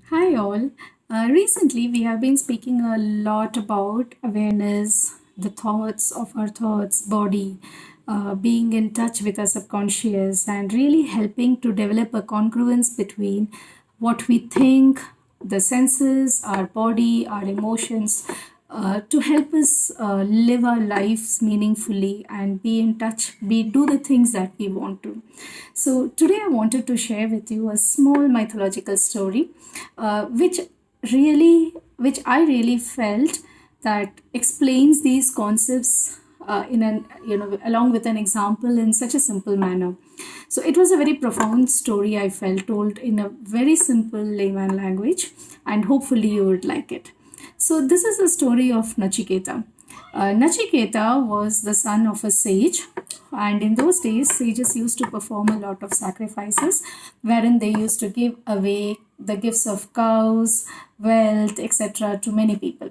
Hi, all. Recently, we have been speaking a lot about awareness, the thoughts of our thoughts, body, being in touch with our subconscious, and really helping to develop a congruence between what we think, the senses, our body, our emotions, to help us live our lives meaningfully and be in touch, do the things that we want to. So today I wanted to share with you a small mythological story, which I really felt that explains these concepts in an along with an example in such a simple manner. So it was a very profound story I felt told in a very simple layman language, and hopefully you would like it. So this is the story of Nachiketa. Nachiketa was the son of a sage, and in those days, sages used to perform a lot of sacrifices, wherein they used to give away the gifts of cows, wealth, etc., to many people.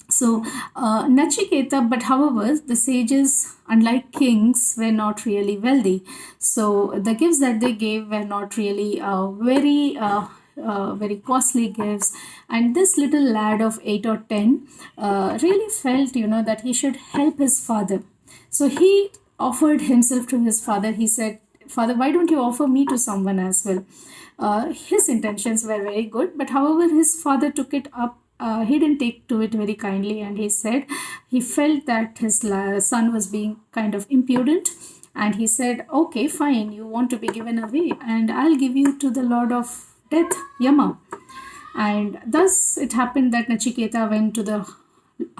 So, Nachiketa, but however, the sages, unlike kings, were not really wealthy. So, the gifts that they gave were not really very costly gifts. And this little lad of 8 or 10 really felt, that he should help his father. So, he offered himself to his father. He said, "Father, why don't you offer me to someone as well?" His intentions were very good, but however, his father took it up. He didn't take to it very kindly, and he said he felt that his son was being kind of impudent. And he said, "Okay, fine, you want to be given away, and I'll give you to the Lord of Death, Yama." And thus it happened that Nachiketa went to the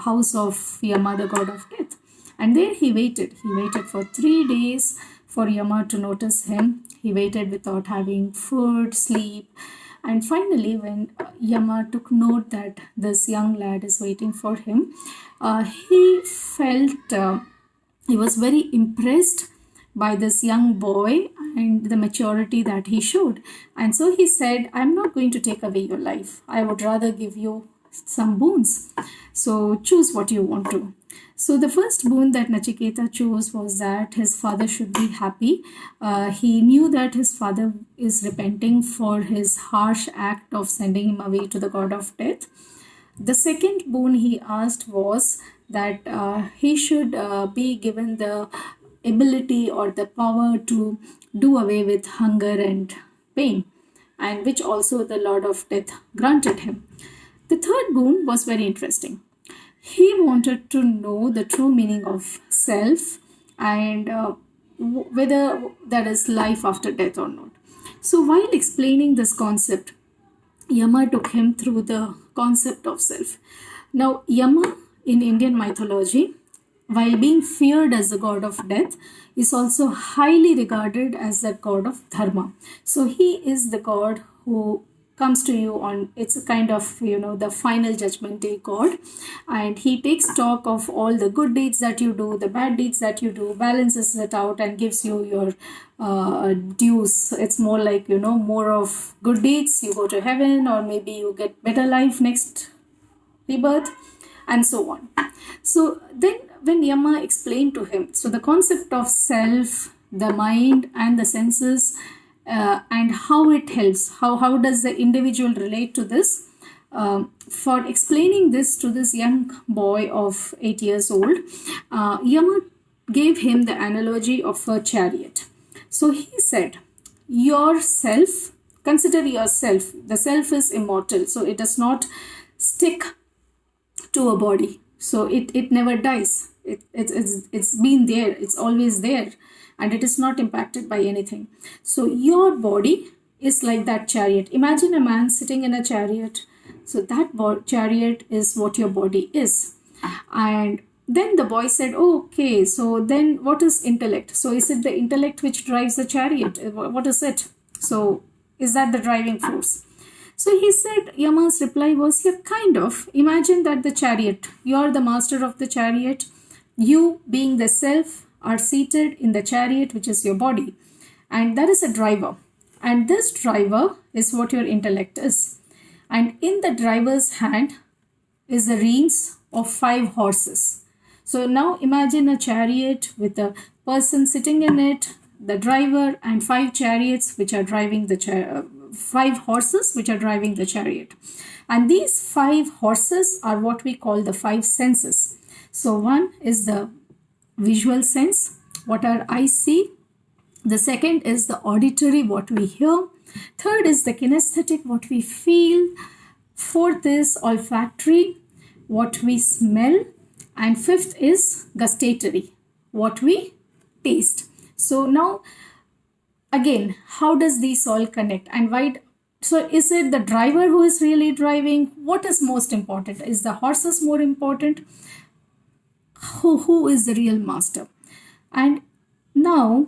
house of Yama, the god of death. And there he waited. He waited for 3 days for Yama to notice him. He waited without having food, sleep. And finally, when Yama took note that this young lad is waiting for him, he felt he was very impressed by this young boy and the maturity that he showed. And so he said, "I'm not going to take away your life. I would rather give you some boons. So choose what you want to." So the first boon that Nachiketa chose was that his father should be happy. He knew that his father is repenting for his harsh act of sending him away to the god of death. The second boon he asked was that he should be given the ability or the power to do away with hunger and pain, and which also the Lord of Death granted him. The third boon was very interesting. He wanted to know the true meaning of self and whether there is life after death or not. So, while explaining this concept, Yama took him through the concept of self. Now, Yama in Indian mythology, while being feared as the god of death, is also highly regarded as the god of dharma. So, he is the god who comes to you on, it's a kind of the final judgment day god, and he takes stock of all the good deeds that you do, the bad deeds that you do, balances it out and gives you your dues. It's more like more of good deeds, you go to heaven, or maybe you get better life next rebirth, and so on. So then when Yama explained to him, so the concept of self, the mind and the senses, and how it helps, how does the individual relate to this, for explaining this to this young boy of 8 years old, Yama gave him the analogy of a chariot. So he said, yourself, consider yourself, the self is immortal, so it does not stick to a body, so it never dies. It's been there, it's always there, and it is not impacted by anything. So your body is like that chariot. Imagine a man sitting in a chariot. So that chariot is what your body is. And then the boy said, "Oh, okay, so then what is intellect? So is it the intellect which drives the chariot? What is it? So is that the driving force?" So he said, Yama's reply was, "Yeah, kind of. Imagine that the chariot, you're the master of the chariot. You, being the self, are seated in the chariot, which is your body. And there is a driver. And this driver is what your intellect is. And in the driver's hand is the reins of 5 horses. So now imagine a chariot with a person sitting in it, the driver, and 5 chariots which are driving the five horses which are driving the chariot. And these five horses are what we call the five senses. So one is the visual sense, what our eyes see. The second is the auditory, what we hear. Third is the kinesthetic, what we feel. Fourth is olfactory, what we smell. And fifth is gustatory, what we taste. So now again, how does these all connect, and why? So is it the driver who is really driving? What is most important? Is the horses more important? Who is the real master? And now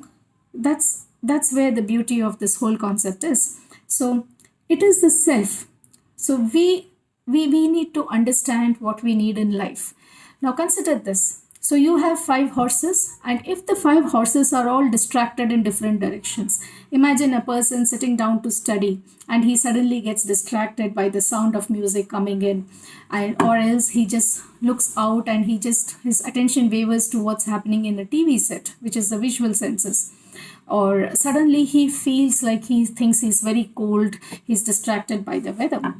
that's where the beauty of this whole concept is. So it is the self. So we need to understand what we need in life. Now consider this. So you have five horses, and if the five horses are all distracted in different directions, imagine a person sitting down to study and he suddenly gets distracted by the sound of music coming in, or else he just looks out and his attention wavers to what's happening in a TV set, which is the visual senses. Or suddenly he feels like he thinks he's very cold, he's distracted by the weather.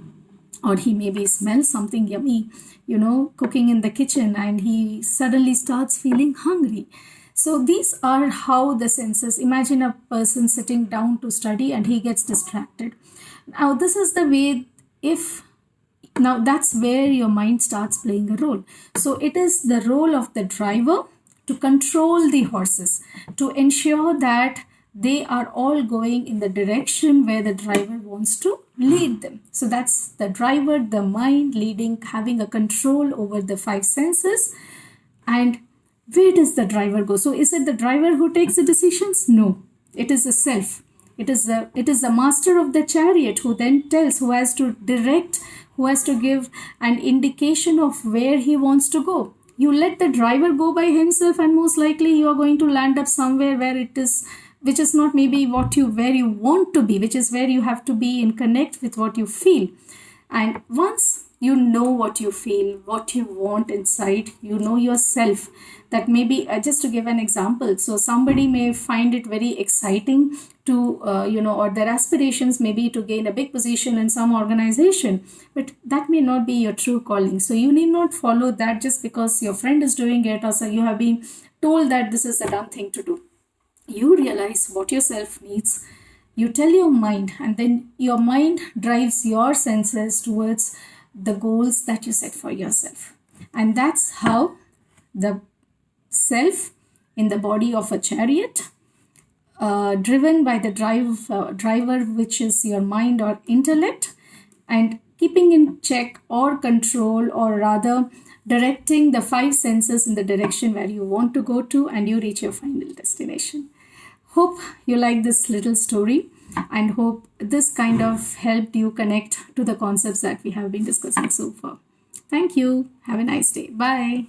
Or he maybe smells something yummy, cooking in the kitchen, and he suddenly starts feeling hungry. So these are how the senses. Imagine a person sitting down to study and he gets distracted. Now this is the way, now that's where your mind starts playing a role. So it is the role of the driver to control the horses, to ensure that they are all going in the direction where the driver wants to lead them. So that's the driver, the mind leading, having a control over the five senses. And where does the driver go? So is it the driver who takes the decisions? No, it is the self. It is the master of the chariot who then tells, who has to direct, who has to give an indication of where he wants to go. You let the driver go by himself, and most likely you are going to land up somewhere which is not maybe where you want to be, which is where you have to be in connect with what you feel. And once you know what you feel, what you want inside, you know yourself, that maybe, just to give an example, so somebody may find it very exciting to, or their aspirations may be to gain a big position in some organization, but that may not be your true calling. So you need not follow that just because your friend is doing it, or so you have been told that this is a dumb thing to do. You realize what yourself needs, you tell your mind, and then your mind drives your senses towards the goals that you set for yourself. And that's how the self in the body of a chariot, driven by the driver, which is your mind or intellect, and keeping in check or control, or rather directing the five senses in the direction where you want to go to, and you reach your final destination. Hope you like this little story, and hope this kind of helped you connect to the concepts that we have been discussing so far. Thank you. Have a nice day. Bye.